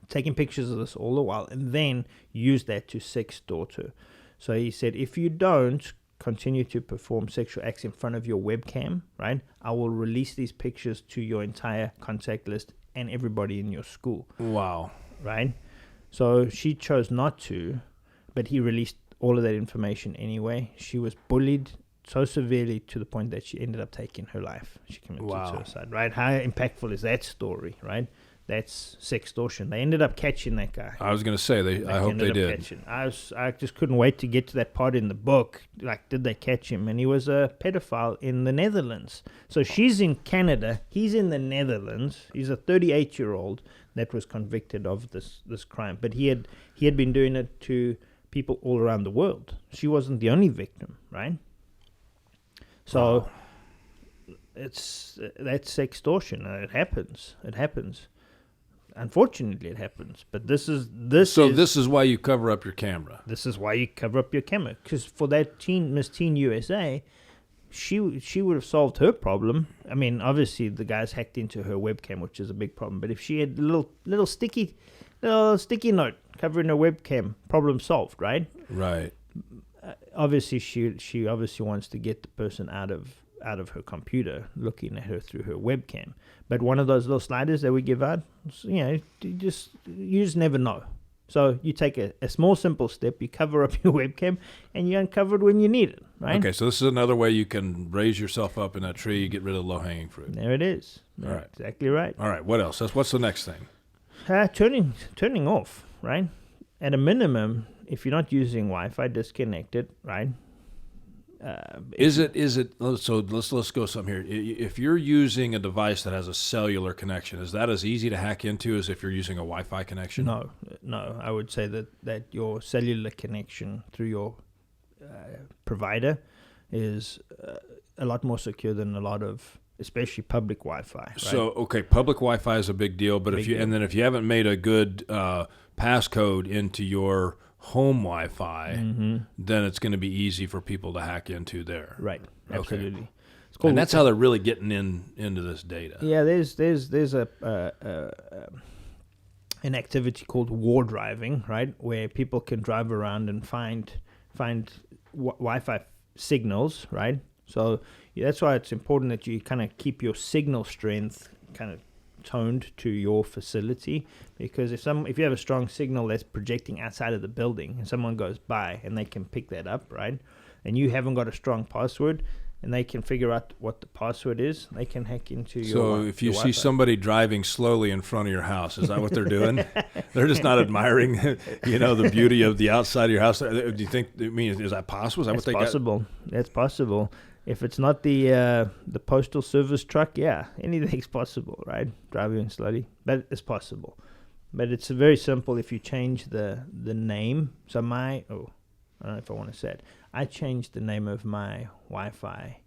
Speaker 1: Taking pictures of this all the while, and then use that to sextort her. So he said, if you don't continue to perform sexual acts in front of your webcam, right, I will release these pictures to your entire contact list and everybody in your school.
Speaker 2: Wow.
Speaker 1: Right? So she chose not to, but he released all of that information anyway. She was bullied so severely to the point that she ended up taking her life. She committed suicide, right? How impactful is that story, right? that's sextortion. They ended up catching that guy.
Speaker 2: I was going to say, I hope they did.
Speaker 1: Catching. I just couldn't wait to get to that part in the book. Like, did they catch him? And he was a pedophile in the Netherlands. So she's in Canada. He's in the Netherlands. He's a 38-year-old that was convicted of this crime. But he had been doing it to people all around the world. She wasn't the only victim, right? So that's sextortion. It happens. Unfortunately, it happens. But this is
Speaker 2: why you cover up your camera.
Speaker 1: This is why you cover up your camera. Because for that Miss Teen USA, she would have solved her problem. I mean, obviously the guys hacked into her webcam, which is a big problem. But if she had a little sticky note covering her webcam, problem solved, right?
Speaker 2: Right.
Speaker 1: Obviously, she obviously wants to get the person out of her computer, looking at her through her webcam. But one of those little sliders that we give out, you just never know. So you take a small, simple step, you cover up your webcam, and you uncover it when you need it, right?
Speaker 2: Okay, so this is another way you can raise yourself up in that tree, get rid of low-hanging fruit.
Speaker 1: There it is.
Speaker 2: All right.
Speaker 1: Exactly right.
Speaker 2: All right, what else? What's the next thing?
Speaker 1: Turning off, right? At a minimum, if you're not using Wi-Fi, disconnect it, right? So let's go some here. If you're using a device that has a cellular connection, is that as easy to hack into as if you're using a Wi-Fi connection? No. I would say that your cellular connection through your provider is a lot more secure than a lot of, especially public Wi-Fi. Right?
Speaker 2: So public Wi-Fi is a big deal, but if you haven't made a good passcode into your home Wi-Fi, then it's going to be easy for people to hack into there.
Speaker 1: Right. Absolutely.
Speaker 2: Okay. It's cool. And that's how they're really getting into this data.
Speaker 1: Yeah. There's an activity called war driving, right, where people can drive around and find Wi-Fi signals, right? So that's why it's important that you kind of keep your signal strength kind of toned to your facility, because if you have a strong signal that's projecting outside of the building and someone goes by and they can pick that up, right, and you haven't got a strong password and they can figure out what the password is, they can hack into your
Speaker 2: So if you see somebody driving slowly in front of your house, is that what they're doing? They're just not admiring the beauty of the outside of your house. Do you think, is that possible? Is that
Speaker 1: That's
Speaker 2: what they
Speaker 1: possible. That's possible. If it's not the postal service truck, yeah, anything's possible, right? Driving slowly, but it's possible. But it's very simple if you change the name. So I don't know if I want to say it. I changed the name of my Wi-Fi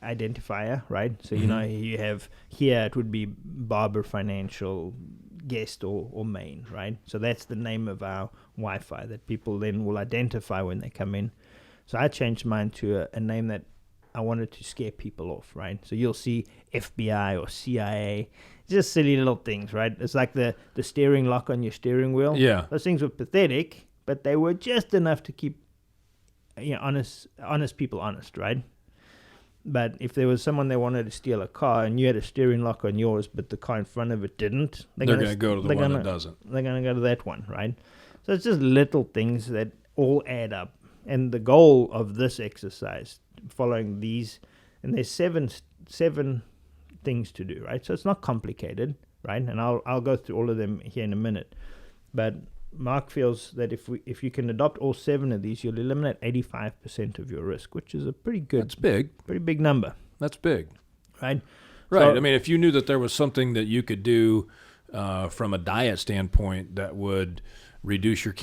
Speaker 1: identifier, right? So, you have here, it would be Barber Financial guest or main, right? So that's the name of our Wi-Fi that people then will identify when they come in. So I changed mine to a name that I wanted to scare people off, right? So you'll see FBI or CIA, just silly little things, right? It's like the steering lock on your steering wheel.
Speaker 2: Yeah.
Speaker 1: Those things were pathetic, but they were just enough to keep honest people honest, right? But if there was someone that wanted to steal a car and you had a steering lock on yours, but the car in front of it didn't,
Speaker 2: they're going to go to the one that doesn't.
Speaker 1: They're going to go to that one, right? So it's just little things that all add up. And the goal of this exercise, following these, and there's seven things to do, right? So it's not complicated, right? And I'll go through all of them here in a minute. But Mark feels that if you can adopt all 7 of these, you'll eliminate 85% of your risk, which is a pretty good.
Speaker 2: That's big.
Speaker 1: Pretty big number.
Speaker 2: That's big.
Speaker 1: Right?
Speaker 2: Right.
Speaker 1: So,
Speaker 2: I mean, if you knew that there was something that you could do from a diet standpoint that would reduce your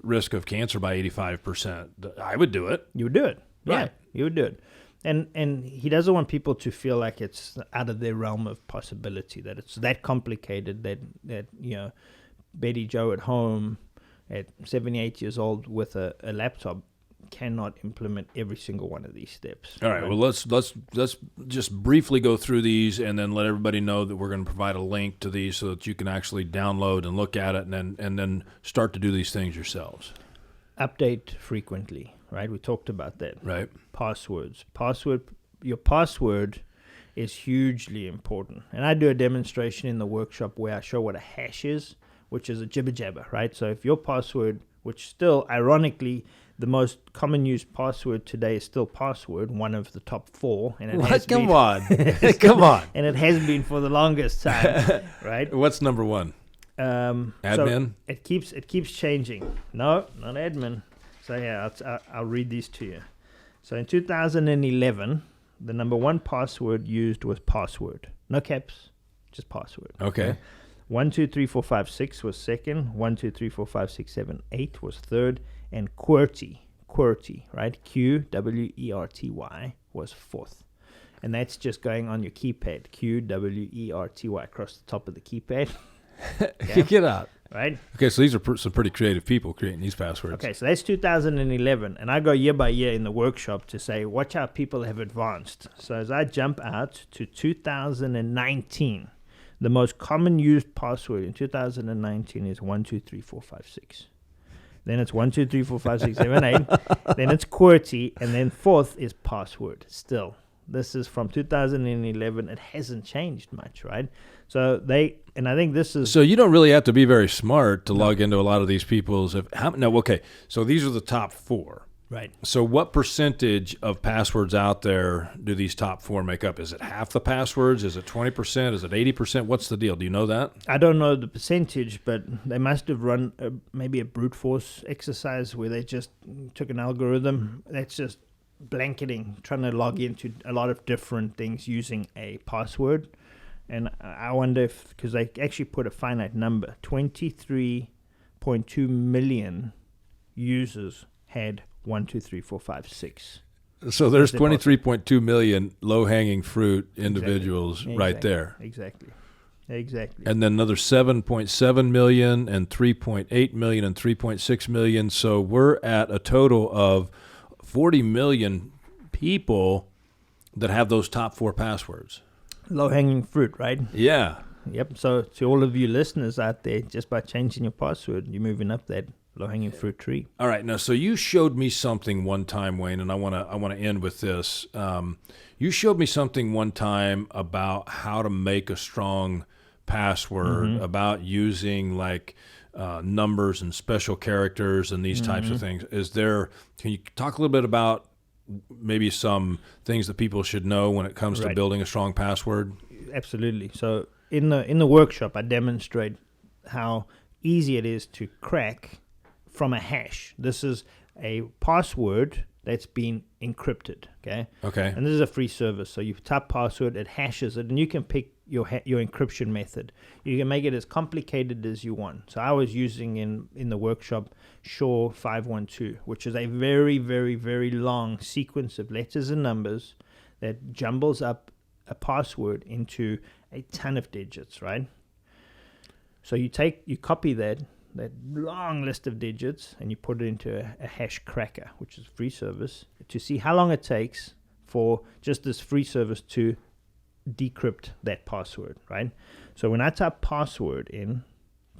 Speaker 2: risk of cancer by 85%, I would do it.
Speaker 1: You would do it.
Speaker 2: Right.
Speaker 1: Yeah, you would do it. And he doesn't want people to feel like it's out of their realm of possibility, that it's that complicated that Betty Joe at home at 78 years old with a laptop cannot implement every single one of these steps.
Speaker 2: All right. Well, let's just briefly go through these and then let everybody know that we're going to provide a link to these so that you can actually download and look at it and then start to do these things yourselves.
Speaker 1: Update frequently, right? We talked about that.
Speaker 2: Right.
Speaker 1: Passwords. Your password is hugely important. And I do a demonstration in the workshop where I show what a hash is, which is a jibber jabber, right? So if your password, which still, ironically, the most common used password today is still password, one of the top 4. And it
Speaker 2: What?
Speaker 1: has
Speaker 2: Come
Speaker 1: been,
Speaker 2: on. Come on.
Speaker 1: And it has been for the longest time, right?
Speaker 2: What's number 1? Admin?
Speaker 1: So it keeps changing. No, not admin. So yeah, I'll read these to you. So in 2011, the number 1 password used was password. No caps, just password.
Speaker 2: Okay.
Speaker 1: 1, 2, 3, 4, 5, 6 was second. 1, 2, 3, 4, 5, 6, 7, 8 was third. And QWERTY, right? QWERTY was fourth. And that's just going on your keypad. QWERTY across the top of the keypad.
Speaker 2: You get out.
Speaker 1: Right?
Speaker 2: Okay, so these are some pretty creative people creating these passwords.
Speaker 1: Okay, so that's 2011. And I go year by year in the workshop to say, watch how people have advanced. So as I jump out to 2019, the most common used password in 2019 is 1, 2, 3, 4, 5, 6. Then it's 1, 2, 3, 4, 5, 6, 7, 8. Then it's QWERTY. And then fourth is password still. This is from 2011. It hasn't changed much, right? So and I think this is...
Speaker 2: So you don't really have to be very smart to log into a lot of these people's... So these are the top 4.
Speaker 1: Right.
Speaker 2: So what percentage of passwords out there do these top 4 make up? Is it half the passwords? Is it 20%? Is it 80%? What's the deal? Do you know that?
Speaker 1: I don't know the percentage, but they must have run maybe a brute force exercise where they just took an algorithm that's just blanketing, trying to log into a lot of different things using a password. And I wonder if, because they actually put a finite number, 23.2 million users had 1, 2, 3, 4, 5, 6.
Speaker 2: So there's 23.2 million low-hanging fruit individuals right there.
Speaker 1: Exactly.
Speaker 2: And then another 7.7 million and 3.8 million and 3.6 million. So we're at a total of 40 million people that have those top 4 passwords.
Speaker 1: Low-hanging fruit, right?
Speaker 2: Yeah.
Speaker 1: Yep. So to all of you listeners out there, just by changing your password, you're moving up that low-hanging fruit tree.
Speaker 2: All right. Now, so you showed me something one time, Wayne, and I want to end with this. You showed me something one time about how to make a strong password, about using like numbers and special characters and these types of things. Can you talk a little bit about maybe some things that people should know when it comes to building a strong password? Absolutely.
Speaker 1: So in the workshop, I demonstrate how easy it is to crack from a hash. This is a password that's been encrypted, okay?
Speaker 2: Okay.
Speaker 1: And this is a free service. So you type password, it hashes it, and you can pick your encryption method. You can make it as complicated as you want. So I was using in the workshop SURE 512, which is a very, very, very long sequence of letters and numbers that jumbles up a password into a ton of digits, right? So you copy that long list of digits and you put it into a hash cracker, which is a free service, to see how long it takes for just this free service to decrypt that password, right? So when I type password in,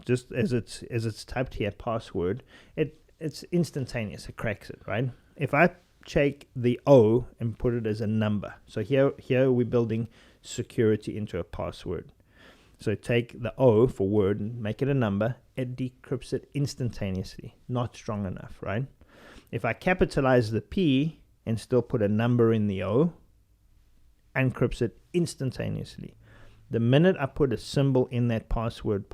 Speaker 1: just as it's typed here, password, it's instantaneous. It cracks it, right? If I take the O and put it as a number, so here we're building security into a password. So take the O for word and make it a number. It decrypts it instantaneously. Not strong enough, right? If I capitalize the P and still put a number in the O, encrypts it instantaneously. The minute I put a symbol in that password,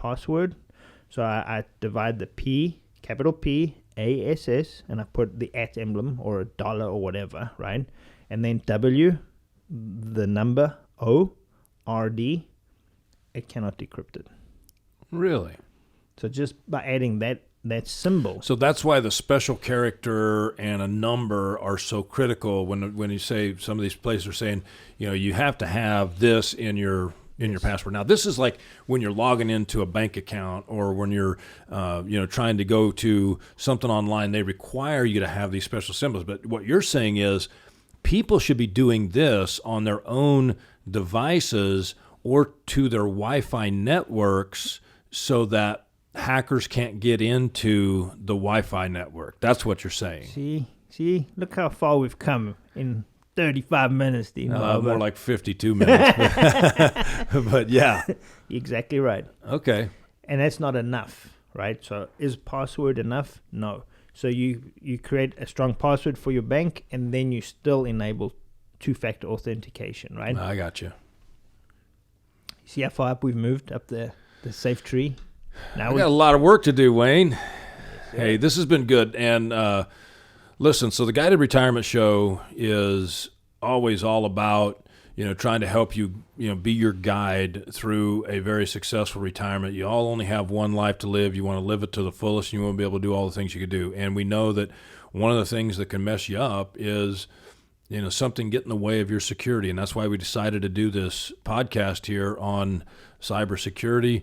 Speaker 1: so I divide the P, capital P, ASS, and I put the @ emblem or a dollar or whatever, right? And then W, the number, O, RD, it cannot decrypt it.
Speaker 2: Really?
Speaker 1: So just by adding that symbol.
Speaker 2: So that's why the special character and a number are so critical when you say, some of these places are saying, you have to have this in your password. Now, this is like when you're logging into a bank account or when you're trying to go to something online, they require you to have these special symbols. But what you're saying is people should be doing this on their own devices or to their Wi-Fi networks so that hackers can't get into the Wi-Fi network. That's what you're saying.
Speaker 1: See, look how far we've come in 35 minutes, Dean.
Speaker 2: More like 52 minutes. But yeah.
Speaker 1: Exactly right.
Speaker 2: Okay.
Speaker 1: And that's not enough, right? So is password enough? No. So you create a strong password for your bank, and then you still enable two-factor authentication, right?
Speaker 2: I got you.
Speaker 1: See how far up we've moved up the safe tree? Now
Speaker 2: we got a lot of work to do, Wayne. Hey, this has been good. And listen, so the Guided Retirement Show is always all about, trying to help you, be your guide through a very successful retirement. You all only have one life to live. You want to live it to the fullest, and you want to be able to do all the things you could do. And we know that one of the things that can mess you up is, something get in the way of your security. And that's why we decided to do this podcast here on cybersecurity.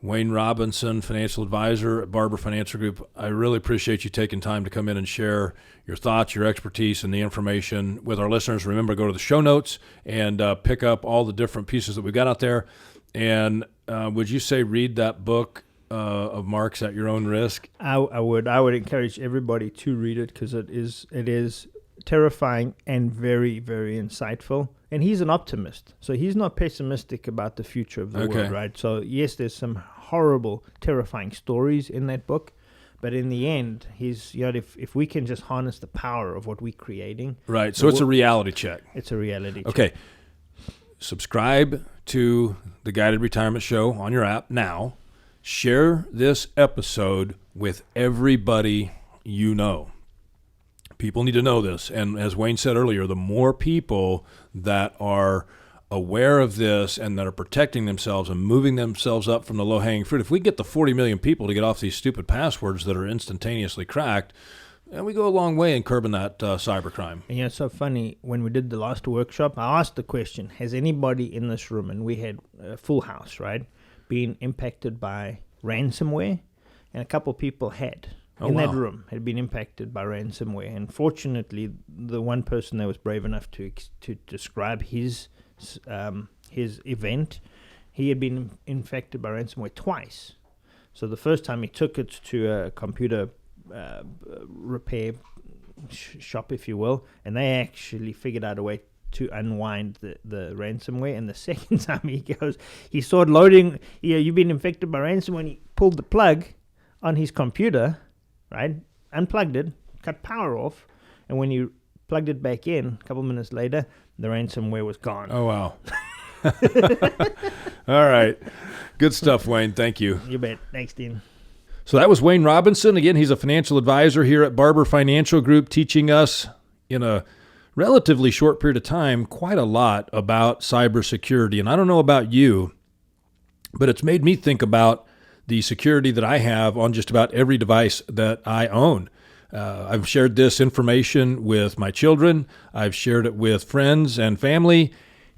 Speaker 2: Wayne Robinson, financial advisor at Barber Financial Group. I really appreciate you taking time to come in and share your thoughts, your expertise, and the information with our listeners. Remember, go to the show notes and pick up all the different pieces that we've got out there. And would you say read that book of Mark's at your own risk?
Speaker 1: I would encourage everybody to read it, because it is terrifying and very, very insightful. And he's an optimist, so he's not pessimistic about the future of the world, right? So yes, there's some horrible, terrifying stories in that book, but in the end, he's if we can just harness the power of what we're creating,
Speaker 2: right? So it's a reality check.
Speaker 1: It's a reality check.
Speaker 2: Okay, subscribe to the Guided Retirement Show on your app now. Share this episode with everybody you know. People need to know this. And as Wayne said earlier, the more people that are aware of this and that are protecting themselves and moving themselves up from the low-hanging fruit, if we get the 40 million people to get off these stupid passwords that are instantaneously cracked, and we go a long way in curbing that cybercrime.
Speaker 1: And it's so funny, when we did the last workshop, I asked the question, has anybody in this room, and we had a full house, right, been impacted by ransomware? And a couple people had. That room had been impacted by ransomware, and fortunately, the one person that was brave enough to describe his event, he had been infected by ransomware twice. So the first time he took it to a computer repair shop, if you will, and they actually figured out a way to unwind the ransomware. And the second time he saw it loading, you've been infected by ransomware, and he pulled the plug on his computer, right? Unplugged it, cut power off, and when you plugged it back in, a couple minutes later, the ransomware was gone.
Speaker 2: Oh, wow. All right. Good stuff, Wayne. Thank you.
Speaker 1: You bet. Thanks, Dean.
Speaker 2: So that was Wayne Robinson. Again, he's a financial advisor here at Barber Financial Group, teaching us in a relatively short period of time quite a lot about cybersecurity. And I don't know about you, but it's made me think about the security that I have on just about every device that I own. I've shared this information with my children. I've shared it with friends and family,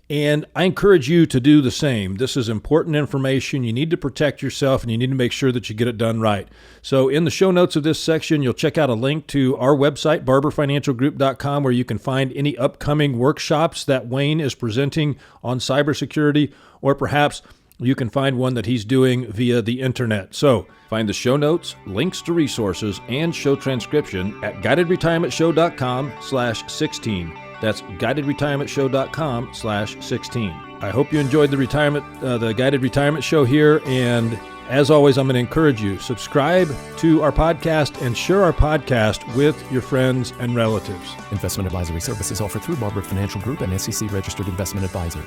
Speaker 2: and I encourage you to do the same. This is important information. You need to protect yourself, and you need to make sure that you get it done right. So in the show notes of this section, you'll check out a link to our website, barberfinancialgroup.com, where you can find any upcoming workshops that Wayne is presenting on cybersecurity, or perhaps you can find one that he's doing via the internet. So find the show notes, links to resources, and show transcription at guidedretirementshow.com/16. That's guidedretirementshow.com/16. I hope you enjoyed the Guided Retirement Show here. And as always, I'm going to encourage you, subscribe to our podcast and share our podcast with your friends and relatives.
Speaker 3: Investment advisory services offered through Barber Financial Group, an SEC registered investment advisor.